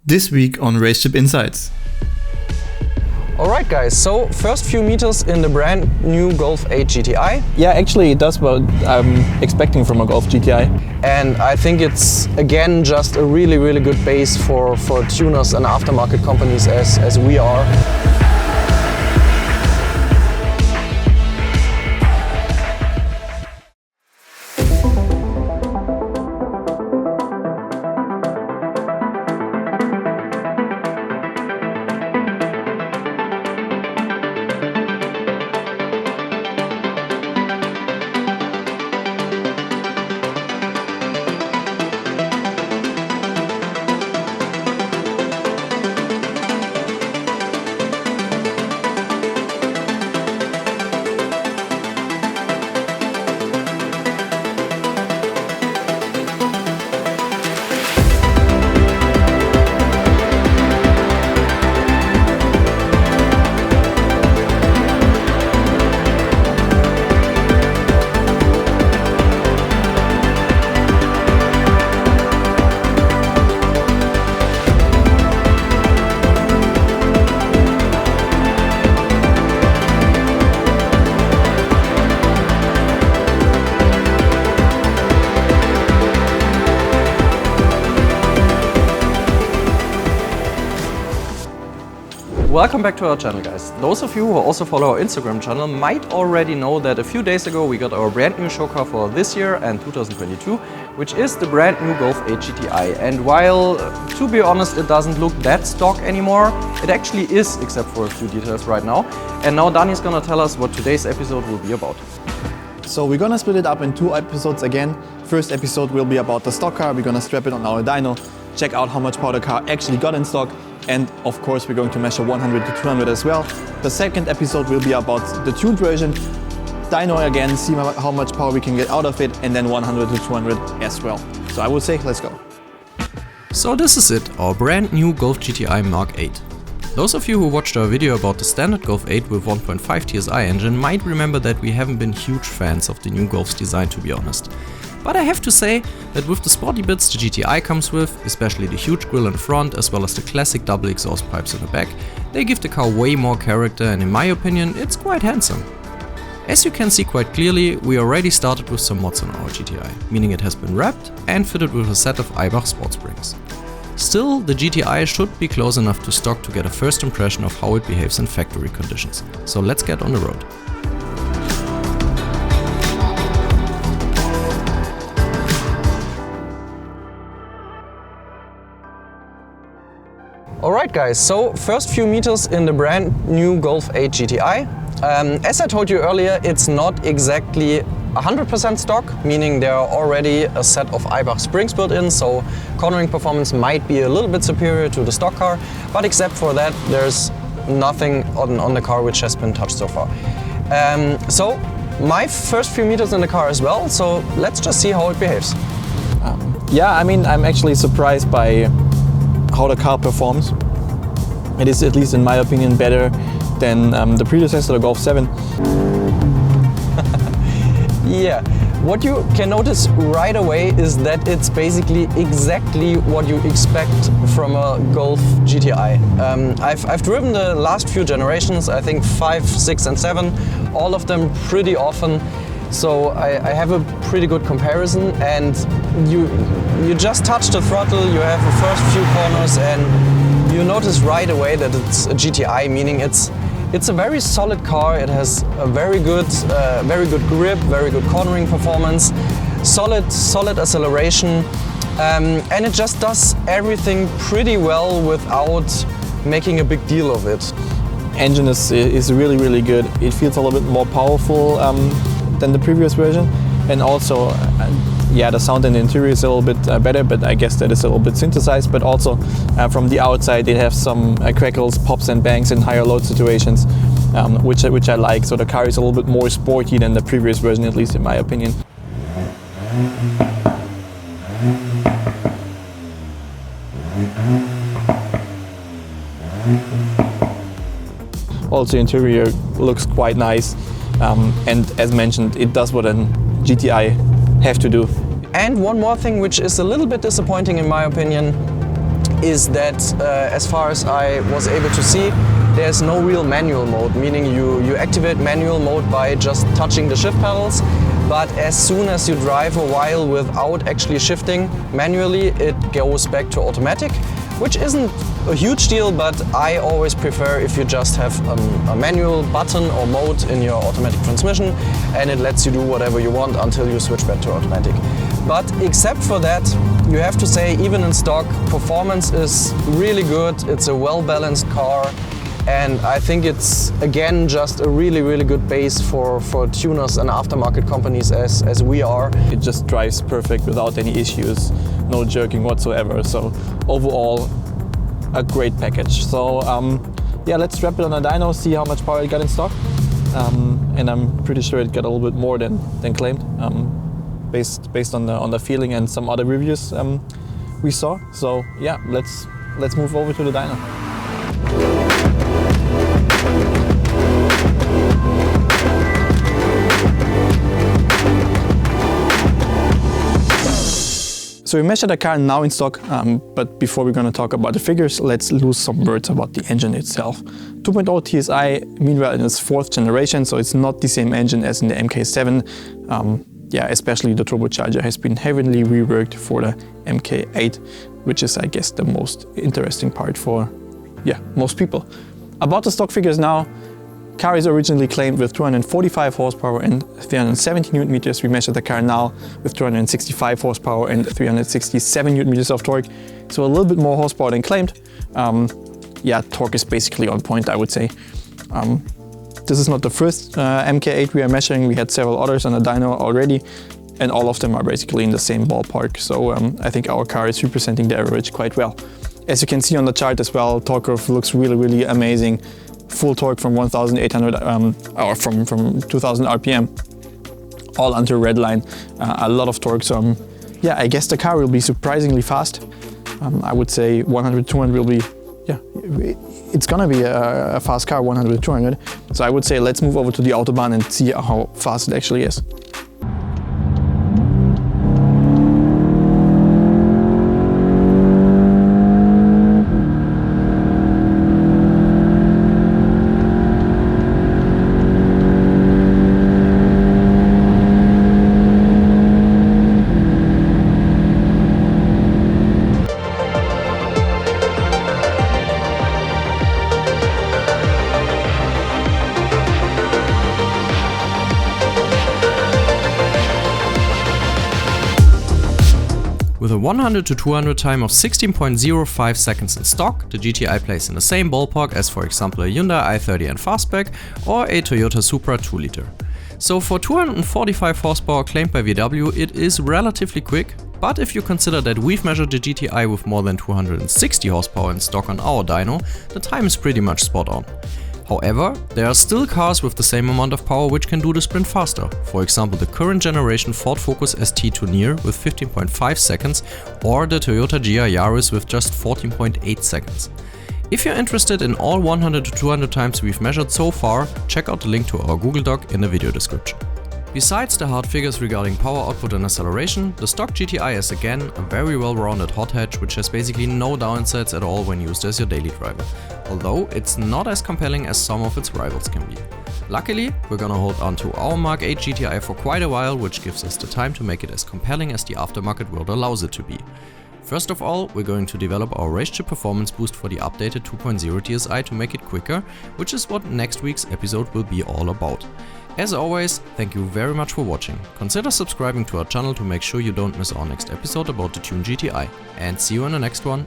This week on RaceChip Insights. Alright guys, so first few meters in the brand new Golf 8 GTI. Yeah, actually it does what I'm expecting from a Golf GTI. And I think it's again just a really good base for tuners and aftermarket companies as we are. Welcome back to our channel, guys. Those of you who also follow our Instagram channel might already know that a few days ago we got our brand new show car for this year and 2022, which is the brand new Golf 8 GTI. And while, to be honest, it doesn't look that stock anymore, it actually is, except for a few details right now. And now Dani's gonna tell us what today's episode will be about. So we're gonna split it up in 2 episodes again. First episode will be about the stock car. We're gonna strap it on our dyno, check out how much power the car actually got in stock, and of course we're going to measure 100 to 200 as well. The second episode will be about the tuned version, dyno again, see how much power we can get out of it, and then 100 to 200 as well. So I would say, let's go. So this is it, our brand new Golf GTI Mark 8. Those of you who watched our video about the standard Golf 8 with 1.5 TSI engine might remember that we haven't been huge fans of the new Golf's design, to be honest. But I have to say that with the sporty bits the GTI comes with, especially the huge grille in front as well as the classic double exhaust pipes in the back, they give the car way more character, and in my opinion it's quite handsome. As you can see quite clearly, we already started with some mods on our GTI, meaning it has been wrapped and fitted with a set of Eibach sport springs. Still, the GTI should be close enough to stock to get a first impression of how it behaves in factory conditions. So let's get on the road. Alright guys, so first few meters in the brand new Golf 8 GTI. As I told you earlier, it's not exactly 100% stock, meaning there are already a set of Eibach springs built in, so cornering performance might be a little bit superior to the stock car, but except for that there's nothing on the car which has been touched so far. So my first few meters in the car as well, so let's just see how it behaves. Yeah, I mean, I'm actually surprised by how the car performs. It is, at least in my opinion, better than the predecessor, the Golf 7. Yeah, what you can notice right away is that it's basically exactly what you expect from a Golf GTI. I've driven the last few generations, I think 5, 6 and 7, all of them pretty often. So I have a pretty good comparison, and you just touch the throttle, you have the first few corners, and you notice right away that it's a GTI, meaning it's a very solid car. It has a very good grip, very good cornering performance, solid acceleration, and it just does everything pretty well without making a big deal of it. Engine is really good. It feels a little bit more powerful than the previous version, and also yeah, the sound in the interior is a little bit better, but I guess that is a little bit synthesized. But also from the outside they have some crackles, pops and bangs in higher load situations, which I like. So the car is a little bit more sporty than the previous version, at least in my opinion. Also, the interior looks quite nice, and as mentioned, it does what a GTI have to do. And one more thing which is a little bit disappointing in my opinion, is that as far as I was able to see, there's no real manual mode, meaning you activate manual mode by just touching the shift pedals, but as soon as you drive a while without actually shifting manually, it goes back to automatic, which isn't a huge deal, but I always prefer if you just have a manual button or mode in your automatic transmission and it lets you do whatever you want until you switch back to automatic. But except for that, you have to say, even in stock, performance is really good. It's a well-balanced car, and I think it's again just a really good base for tuners and aftermarket companies as we are. It just drives perfect without any issues, no jerking whatsoever. So overall, a great package. So yeah, let's strap it on a dyno, see how much power it got in stock. And I'm pretty sure it got a little bit more than claimed, based on the feeling and some other reviews we saw. So yeah, let's move over to the dyno. So we measured the car now in stock, but before we're going to talk about the figures, let's lose some words about the engine itself. 2.0 TSI, meanwhile, in its 4th generation, so it's not the same engine as in the MK7. Yeah, especially the turbocharger has been heavily reworked for the MK8, which is, I guess, the most interesting part for, yeah, most people. About the stock figures now, car is originally claimed with 245 horsepower and 370 Newton meters. We measured the car now with 265 horsepower and 367 Newton meters of torque. So a little bit more horsepower than claimed. Yeah, torque is basically on point, I would say. This is not the first MK8 we are measuring. We had several others on the dyno already, and all of them are basically in the same ballpark. So I think our car is representing the average quite well. As you can see on the chart as well, torque curve looks really amazing. Full torque from 1,800 or from 2,000 RPM, all under red line. A lot of torque. So yeah, I guess the car will be surprisingly fast. I would say 100-200 will be, yeah, it's gonna be a fast car, 100-200. So I would say let's move over to the Autobahn and see how fast it actually is. With a 100 to 200 time of 16.05 seconds in stock, the GTI plays in the same ballpark as, for example, a Hyundai i30 and Fastback or a Toyota Supra 2-liter. So for 245 horsepower claimed by VW, it is relatively quick, but if you consider that we've measured the GTI with more than 260 horsepower in stock on our dyno, the time is pretty much spot on. However, there are still cars with the same amount of power which can do the sprint faster. For example, the current generation Ford Focus ST Tourer with 15.5 seconds or the Toyota GR Yaris with just 14.8 seconds. If you're interested in all 100 to 200 times we've measured so far, check out the link to our Google Doc in the video description. Besides the hard figures regarding power output and acceleration, the stock GTI is again a very well-rounded hot hatch which has basically no downsides at all when used as your daily driver, although it's not as compelling as some of its rivals can be. Luckily, we're gonna hold on to our Mark 8 GTI for quite a while, which gives us the time to make it as compelling as the aftermarket world allows it to be. First of all, we're going to develop our RaceChip performance boost for the updated 2.0 TSI to make it quicker, which is what next week's episode will be all about. As always, thank you very much for watching. Consider subscribing to our channel to make sure you don't miss our next episode about the tuned GTI. And see you in the next one.